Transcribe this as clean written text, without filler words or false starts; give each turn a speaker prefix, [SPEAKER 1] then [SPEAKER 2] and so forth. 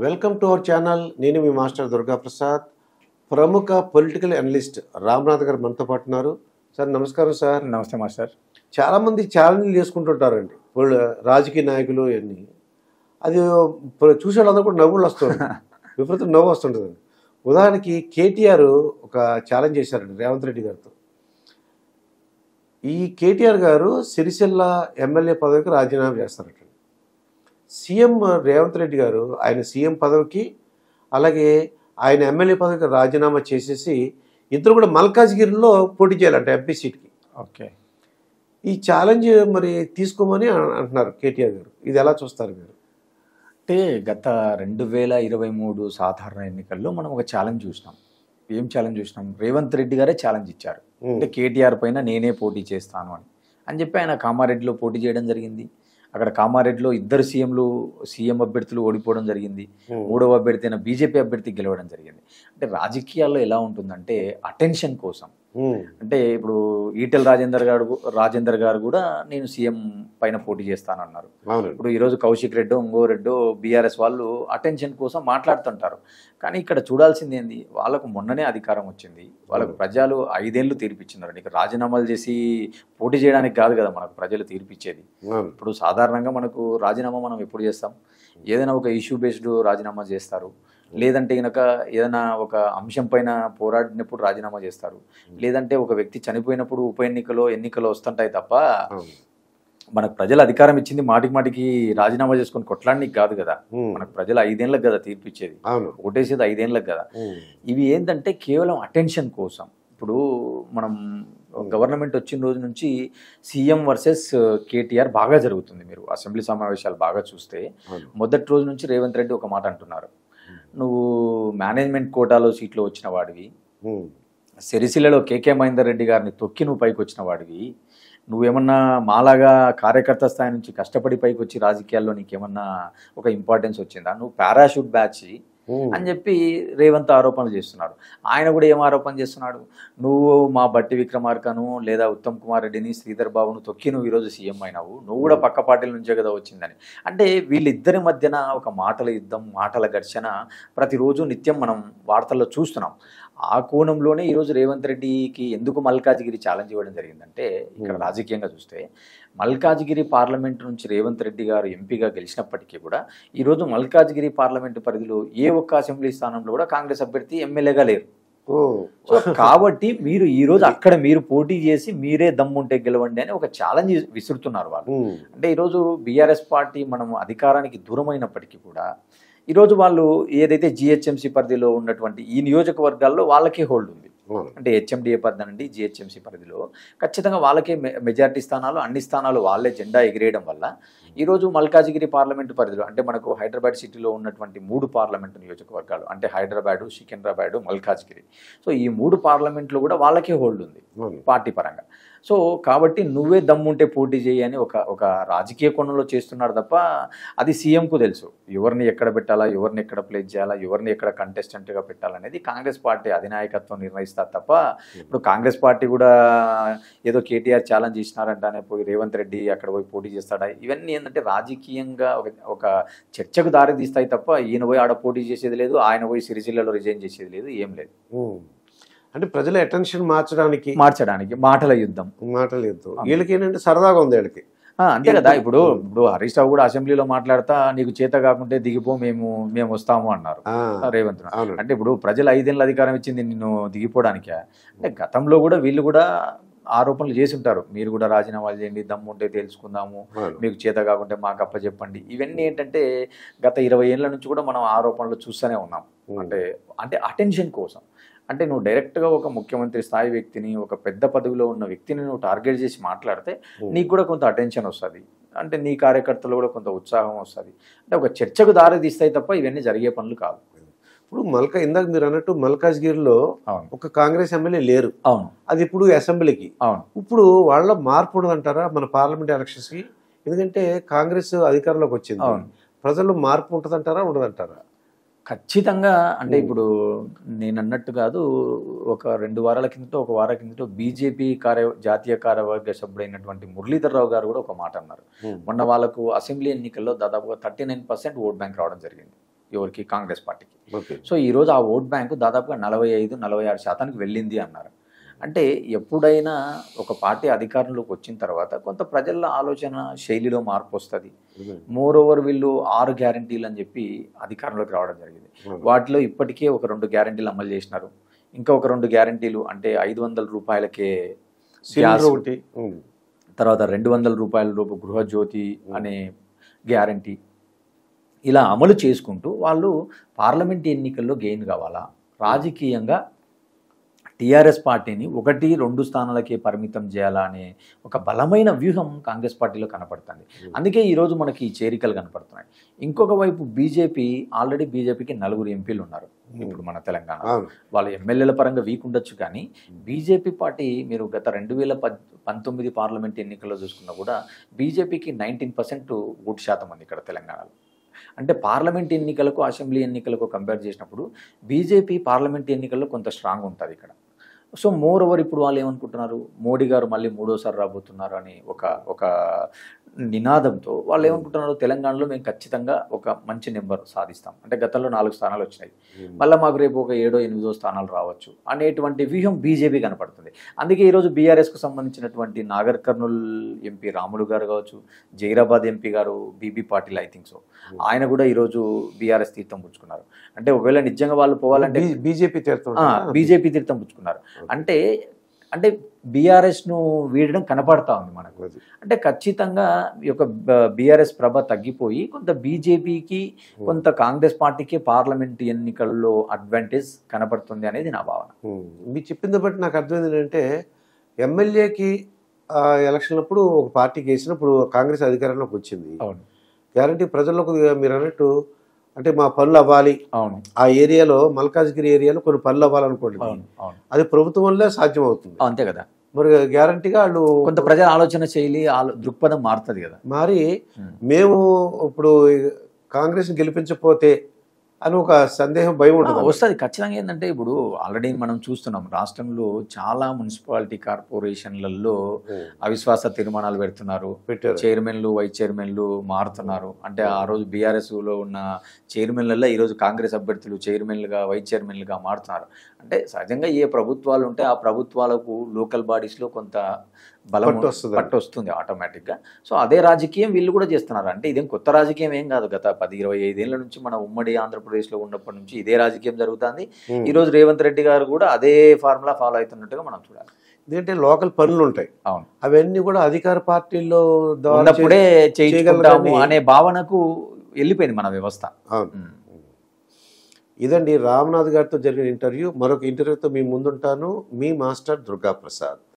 [SPEAKER 1] Welcome to our channel. నేను మీ master Durgaprasad. ప్రముఖ political analyst Ramnath గారు మనతో పాటు ఉన్నారు. సార్ నమస్కారం సార్.
[SPEAKER 2] నమస్తే మాస్టర్.
[SPEAKER 1] చాలామంది ఛాలెంజ్లు చేసుకుంటుంటారండి రాజకీయ నాయకులు అన్నీ. అది చూసే వాళ్ళందరూ కూడా నవ్వులు వస్తుంది, విపరీతం నవ్వు వస్తుంటుంది. ఉదాహరణకి కేటీఆర్ ఒక ఛాలెంజ్ చేశారండి రేవంత్ రెడ్డి గారితో. ఈ కేటీఆర్ గారు సిరిసిల్ల ఎమ్మెల్యే పదవికి రాజీనామా చేస్తారట. సీఎం రేవంత్ రెడ్డి గారు ఆయన సీఎం పదవికి అలాగే ఆయన ఎమ్మెల్యే పదవికి రాజీనామా చేసేసి ఇద్దరు కూడా మల్కాజ్గిరిలో పోటీ చేయాలంట ఎంపీ సీట్కి.
[SPEAKER 2] ఓకే,
[SPEAKER 1] ఈ ఛాలెంజ్ మరి తీసుకోమని అంటున్నారు కేటీఆర్ గారు. ఇది ఎలా చూస్తారు మీరు?
[SPEAKER 2] అంటే గత 2023 సాధారణ ఎన్నికల్లో మనం ఒక ఛాలెంజ్ చూసినాం. ఏం ఛాలెంజ్ చూసినాం? రేవంత్ రెడ్డి గారే ఛాలెంజ్ ఇచ్చారు. అంటే కేటీఆర్ పైన నేనే పోటీ చేస్తాను అని చెప్పి ఆయన కామారెడ్డిలో పోటీ చేయడం జరిగింది. అక్కడ కామారెడ్డిలో ఇద్దరు సీఎం అభ్యర్థులు ఓడిపోవడం జరిగింది. మూడవ అభ్యర్థి అయిన బీజేపీ అభ్యర్థి గెలవడం జరిగింది. అంటే రాజకీయాల్లో ఎలా ఉంటుందంటే అటెన్షన్ కోసం, అంటే ఇప్పుడు ఈటెల రాజేందర్ గారు కూడా నేను సీఎం పైన పోటీ చేస్తానన్నారు. ఇప్పుడు ఈరోజు కౌశిక్ రెడ్డో ఇంకో రెడ్డో బీఆర్ఎస్ వాళ్ళు అటెన్షన్ కోసం మాట్లాడుతుంటారు. కానీ ఇక్కడ చూడాల్సింది ఏంది, వాళ్ళకు మొన్ననే అధికారం వచ్చింది, వాళ్ళకు ప్రజలు 5 ఏళ్ళు తీర్పిచ్చినారు. నీకు రాజీనామాలు చేసి పోటీ చేయడానికి కాదు కదా మనకు ప్రజలు తీర్పిచ్చేది. ఇప్పుడు సాధారణంగా మనకు రాజీనామా మనం ఎప్పుడు చేస్తాం? ఏదైనా ఒక ఇష్యూ బేస్డ్ రాజీనామా చేస్తారు, లేదంటే కనుక ఏదైనా ఒక అంశం పైన పోరాడినప్పుడు రాజీనామా చేస్తారు, లేదంటే ఒక వ్యక్తి చనిపోయినప్పుడు ఎన్నికలో వస్తుంటాయి తప్ప మనకు ప్రజలు అధికారం ఇచ్చింది మాటికి రాజీనామా చేసుకొని కొట్లాడడానికి కాదు కదా. మనకు ప్రజలు 5 ఏళ్ళకి కదా తీర్పిచ్చేది, ఓటేసేది 5 ఏళ్ళకి కదా. ఇవి ఏంటంటే కేవలం అటెన్షన్ కోసం. ఇప్పుడు మనం గవర్నమెంట్ వచ్చిన రోజు నుంచి సీఎం వర్సెస్ కేటీఆర్ బాగా జరుగుతుంది. మీరు అసెంబ్లీ సమావేశాలు బాగా చూస్తే మొదటి రోజు నుంచి రేవంత్ రెడ్డి ఒక మాట అంటున్నారు, నువ్వు మేనేజ్మెంట్ కోటాలో సీట్లో వచ్చిన వాడివి, సిరిసిల్లలో కేకే మహేందర్ రెడ్డి గారిని తొక్కి నువ్వు పైకి వచ్చిన వాడివి, నువ్వేమన్నా మాలాగా కార్యకర్త స్థాయి నుంచి కష్టపడి పైకి వచ్చి రాజకీయాల్లో నీకేమన్నా ఒక ఇంపార్టెన్స్ వచ్చిందా? నువ్వు పారాషూట్ బ్యాచ్ అని చెప్పి రేవంత్ ఆరోపణలు చేస్తున్నాడు. ఆయన కూడా ఏం ఆరోపణ చేస్తున్నాడు, నువ్వు మా బట్టి విక్రమార్కను లేదా ఉత్తమ్ కుమార్ రెడ్డిని శ్రీధర్ బాబును తొక్కి నువ్వు ఈరోజు సీఎం అయినావు, నువ్వు కూడా పక్క పార్టీల నుంచే కదా వచ్చిందని. అంటే వీళ్ళిద్దరి మధ్యన ఒక మాటల యుద్ధం, మాటల ఘర్షణ ప్రతిరోజు నిత్యం మనం వార్తల్లో చూస్తున్నాం. ఆ కోణంలోనే ఈరోజు రేవంత్ రెడ్డికి ఎందుకు మల్కాజ్గిరి ఛాలెంజ్ ఇవ్వడం జరిగిందంటే, ఇక్కడ రాజకీయంగా చూస్తే మల్కాజ్గిరి పార్లమెంటు నుంచి రేవంత్ రెడ్డి గారు ఎంపీగా గెలిచినప్పటికీ కూడా ఈరోజు మల్కాజ్గిరి పార్లమెంటు పరిధిలో ఏ ఒక్క అసెంబ్లీ స్థానంలో కూడా కాంగ్రెస్ అభ్యర్థి ఎమ్మెల్యేగా లేరు. సో కాబట్టి మీరు ఈరోజు అక్కడ మీరు పోటీ చేసి మీరే దమ్ముంటే గెలవండి అని ఒక ఛాలెంజ్ విసురుతున్నారు వాళ్ళు. అంటే ఈరోజు బీఆర్ఎస్ పార్టీ మనం అధికారానికి దూరమైనప్పటికీ కూడా ఈరోజు వాళ్ళు ఏదైతే జిహెచ్ఎంసీ పరిధిలో ఉన్నటువంటి ఈ నియోజకవర్గాల్లో వాళ్ళకే హోల్డ్ ఉంది. అంటే హెచ్ఎండిఏ పరిధి నుండి జిహెచ్ఎంసీ పరిధిలో ఖచ్చితంగా వాళ్ళకే మెజారిటీ స్థానాలు, అన్ని స్థానాలు వాళ్ళే జెండా ఎగిరేయడం వల్ల ఈరోజు మల్కాజ్గిరి పార్లమెంటు పరిధిలో, అంటే మనకు హైదరాబాద్ సిటీలో ఉన్నటువంటి 3 పార్లమెంటు నియోజకవర్గాలు, అంటే హైదరాబాదు, సికింద్రాబాదు, మల్కాజ్గిరి. సో ఈ 3 పార్లమెంట్లు కూడా వాళ్ళకే హోల్డ్ ఉంది పార్టీ పరంగా. సో కాబట్టి నువ్వే దమ్ముంటే పోటీ చేయి అని ఒక రాజకీయ కోణంలో చేస్తున్నారు తప్ప అది సీఎంకు తెలుసు ఎవరిని ఎక్కడ పెట్టాలా, ఎవరిని ఎక్కడ ప్లేస్ చేయాలా, ఎవరిని ఎక్కడ కంటెస్టెంట్గా పెట్టాలనేది కాంగ్రెస్ పార్టీ అధినాయకత్వం నిర్ణయిస్తారు తప్ప ఇప్పుడు కాంగ్రెస్ పార్టీ కూడా ఏదో కేటీఆర్ ఛాలెంజ్ ఇచ్చినారంటానే పోయి రేవంత్ రెడ్డి అక్కడ పోయి పోటీ చేస్తాడా, ఇవన్నీ ఏంటంటే రాజకీయంగా ఒక చర్చకు దారి తీస్తాయి తప్ప ఈయన పోయి ఆడ పోటీ చేసేది లేదు, ఆయన పోయి సిరిసిల్లలో రిజైన్ చేసేది లేదు, ఏం లేదు.
[SPEAKER 1] అంటే ప్రజల అటెన్షన్ మార్చడానికి
[SPEAKER 2] మాటల యుద్ధం
[SPEAKER 1] వీళ్ళకి ఏంటంటే సరదాగా ఉంది వీళ్ళకి.
[SPEAKER 2] అంతే కదా. ఇప్పుడు హరీష్ రావు కూడా అసెంబ్లీలో మాట్లాడతా నీకు చేత కాకుంటే దిగిపో, మేము వస్తాము అన్నారు రేవంత్. అంటే ఇప్పుడు ప్రజలు 5 ఏళ్ళ అధికారం ఇచ్చింది నిన్ను దిగిపోవడానికే. అంటే గతంలో కూడా వీళ్ళు కూడా ఆరోపణలు చేసి ఉంటారు, మీరు కూడా రాజీనామాలు చేయండి, దమ్ముంటే తెలుసుకుందాము, మీకు చేత కాకుంటే మాకు అప్పచెప్పండి. ఇవన్నీ ఏంటంటే గత 20 ఏళ్ళ నుంచి కూడా మనం ఆరోపణలు చూస్తూనే ఉన్నాం. అంటే అటెన్షన్ కోసం. అంటే నువ్వు డైరెక్ట్గా ఒక ముఖ్యమంత్రి స్థాయి వ్యక్తిని, ఒక పెద్ద పదవిలో ఉన్న వ్యక్తిని నువ్వు టార్గెట్ చేసి మాట్లాడితే నీకు కూడా కొంత అటెన్షన్ వస్తుంది, అంటే నీ కార్యకర్తలు కూడా కొంత ఉత్సాహం వస్తుంది. అంటే ఒక చర్చకు దారి తీస్తాయి తప్ప ఇవన్నీ జరిగే పనులు కాదు.
[SPEAKER 1] ఇప్పుడు ఇందాక మీరు అన్నట్టు మల్కాజ్గిరిలో ఒక కాంగ్రెస్ ఎమ్మెల్యే లేరు.
[SPEAKER 2] అవును,
[SPEAKER 1] అది ఇప్పుడు అసెంబ్లీకి. అవును, ఇప్పుడు వాళ్ళ మార్పు ఉండదంటారా మన పార్లమెంట్ ఎలక్షన్స్కి? ఎందుకంటే కాంగ్రెస్ అధికారంలోకి వచ్చింది, ప్రజల్లో మార్పు ఉంటుందంటారా ఉండదంటారా?
[SPEAKER 2] ఖచ్చితంగా. అంటే ఇప్పుడు నేను అన్నట్టు కాదు, ఒక 2 వారాల కిందటో ఒక వారం కిందటో బీజేపీ జాతీయ కార్యవర్గ సభ్యుడైనటువంటి మురళీధర్ రావు గారు కూడా ఒక మాట అన్నారు. మొన్న వాళ్ళకు అసెంబ్లీ ఎన్నికల్లో దాదాపుగా 39% ఓట్ బ్యాంక్ రావడం జరిగింది. ఎవరికి, కాంగ్రెస్ పార్టీకి.
[SPEAKER 1] ఓకే.
[SPEAKER 2] సో ఈరోజు ఆ ఓట్ బ్యాంకు దాదాపుగా 45-46% వెళ్ళింది అన్నారు. అంటే ఎప్పుడైనా ఒక పార్టీ అధికారంలోకి వచ్చిన తర్వాత కొంత ప్రజల ఆలోచన శైలిలో మార్పు వస్తుంది. మోర్ ఓవర్ వీళ్ళు 6 గ్యారంటీలు అని చెప్పి అధికారంలోకి రావడం జరిగింది. వాటిలో ఇప్పటికే ఒక 2 గ్యారంటీలు అమలు చేసినారు. ఇంకా ఒక 2 గ్యారంటీలు అంటే 500 రూపాయలకే గ్యాస్ ఒకటి, తర్వాత 200 రూపాయల రూపు గృహజ్యోతి అనే గ్యారంటీ, ఇలా అమలు చేసుకుంటూ వాళ్ళు పార్లమెంట్ ఎన్నికల్లో గెయిన్ కావాలా, రాజకీయంగా టీఆర్ఎస్ పార్టీని 1-2 స్థానాలకే పరిమితం చేయాలా అనే ఒక బలమైన వ్యూహం కాంగ్రెస్ పార్టీలో కనపడుతుంది. అందుకే ఈరోజు మనకి ఈ చేరికలు కనపడుతున్నాయి. ఇంకొక వైపు బీజేపీకి ఆల్రెడీ 4 ఎంపీలు ఉన్నారు ఇప్పుడు మన తెలంగాణ. వాళ్ళ ఎమ్మెల్యేల పరంగా వీక్ ఉండొచ్చు, కానీ బీజేపీ పార్టీ మీరు గత 2019 పార్లమెంట్ ఎన్నికల్లో చూసుకున్నా కూడా బీజేపీకి 19% ఓటు శాతం ఉంది ఇక్కడ తెలంగాణలో. అంటే పార్లమెంట్ ఎన్నికలకు, అసెంబ్లీ ఎన్నికలకు కంపేర్ చేసినప్పుడు బీజేపీ పార్లమెంట్ ఎన్నికల్లో కొంత స్ట్రాంగ్ ఉంటుంది ఇక్కడ. సో మోర్ ఓవర్ ఇప్పుడు వాళ్ళు ఏమనుకుంటున్నారు, మోడీ గారు మళ్ళీ 3వ సారి రాబోతున్నారు అని ఒక నినాదంతో వాళ్ళు ఏమనుకుంటున్నారు, తెలంగాణలో మేము ఖచ్చితంగా ఒక మంచి నెంబర్ సాధిస్తాం. అంటే గతంలో 4 స్థానాలు వచ్చినాయి, మళ్ళీ మాకు రేపు ఒక 7-8 స్థానాలు రావచ్చు అనేటువంటి వ్యూహం బీజేపీ కనపడుతుంది. అందుకే ఈరోజు బీఆర్ఎస్కు సంబంధించినటువంటి నాగర్ కర్నూల్ ఎంపీ రాములు గారు కావచ్చు, Zaheerabad MP garu BB Patil, I think so, ఆయన కూడా ఈరోజు బీఆర్ఎస్ తీర్థం పుచ్చుకున్నారు. అంటే ఒకవేళ నిజంగా వాళ్ళు పోవాలంటే బీజేపీ తీర్థం పుచ్చుకున్నారు. అంటే బీఆర్ఎస్ను వీడడం కనపడతా ఉంది మనకు. అంటే ఖచ్చితంగా ఈ యొక్క బీఆర్ఎస్ ప్రభ తగ్గిపోయి కొంత బీజేపీకి, కొంత కాంగ్రెస్ పార్టీకి పార్లమెంట్ ఎన్నికల్లో అడ్వాంటేజ్ కనపడుతుంది అనేది నా భావన.
[SPEAKER 1] మీరు చెప్పింది బట్టి నాకు అర్థమైంది ఏంటంటే, ఎమ్మెల్యేకి ఎలక్షన్లప్పుడు ఒక పార్టీకి వేసినప్పుడు కాంగ్రెస్ అధికారంలోకి వచ్చింది.
[SPEAKER 2] అవును,
[SPEAKER 1] గ్యారంటీ ప్రజలకు మీరు అన్నట్టు అంటే మా పనులు అవ్వాలి,
[SPEAKER 2] అవును,
[SPEAKER 1] ఆ ఏరియాలో మల్కాజ్గిరి ఏరియాలో కొన్ని పనులు అవ్వాలనుకోండి, అది ప్రభుత్వం వల్లే సాధ్యం అవుతుంది.
[SPEAKER 2] అంతే కదా,
[SPEAKER 1] మరి గ్యారంటీగా వాళ్ళు
[SPEAKER 2] కొంత ప్రజల ఆలోచన శైలి, దృక్పథం మారుతుంది కదా.
[SPEAKER 1] మరి మేము ఇప్పుడు కాంగ్రెస్ గెలిపించకపోతే అని ఒక సందేహం, భయం ఉంటుంది,
[SPEAKER 2] వస్తుంది ఖచ్చితంగా. ఏంటంటే ఇప్పుడు ఆల్రెడీ మనం చూస్తున్నాం రాష్ట్రంలో చాలా మున్సిపాలిటీ కార్పొరేషన్లలో అవిశ్వాస తీర్మానాలు పెడుతున్నారు, చైర్మన్లు వైస్ చైర్మన్లు మారుతున్నారు. అంటే ఆ రోజు బీఆర్ఎస్లో ఉన్న చైర్మన్లలో ఈరోజు కాంగ్రెస్ అభ్యర్థులు చైర్మన్లుగా, వైస్ చైర్మన్లుగా మారుతున్నారు. అంటే సహజంగా ఏ ప్రభుత్వాలు ఉంటే ఆ ప్రభుత్వాలకు లోకల్ బాడీస్లో కొంత బలం పట్టు వస్తుంది ఆటోమేటిక్గా. సో అదే రాజకీయం వీళ్ళు కూడా చేస్తున్నారు. అంటే ఇదేం కొత్త రాజకీయం ఏం కాదు, గత 10-25 ఏళ్ల నుంచి మన ఉమ్మడి ఆంధ్రప్రదేశ్లో ఉన్నప్పటి నుంచి ఇదే రాజకీయం జరుగుతుంది. ఈరోజు రేవంత్ రెడ్డి గారు కూడా అదే ఫార్ములా ఫాలో అవుతున్నట్టుగా మనం చూడాలి.
[SPEAKER 1] ఎందుకంటే లోకల్ పనులు ఉంటాయి,
[SPEAKER 2] అవును,
[SPEAKER 1] అవన్నీ కూడా అధికార పార్టీల్లో
[SPEAKER 2] ఉన్నప్పుడే చేయగలుగుతాము అనే భావనకు వెళ్ళిపోయింది మన వ్యవస్థ.
[SPEAKER 1] అవును. ఇదండి రామ్నాథ్ గారితో జరిగిన ఇంటర్వ్యూ. మరొక ఇంటర్వ్యూతో మీ ముందుంటాను. మీ మాస్టర్ దుర్గా ప్రసాద్.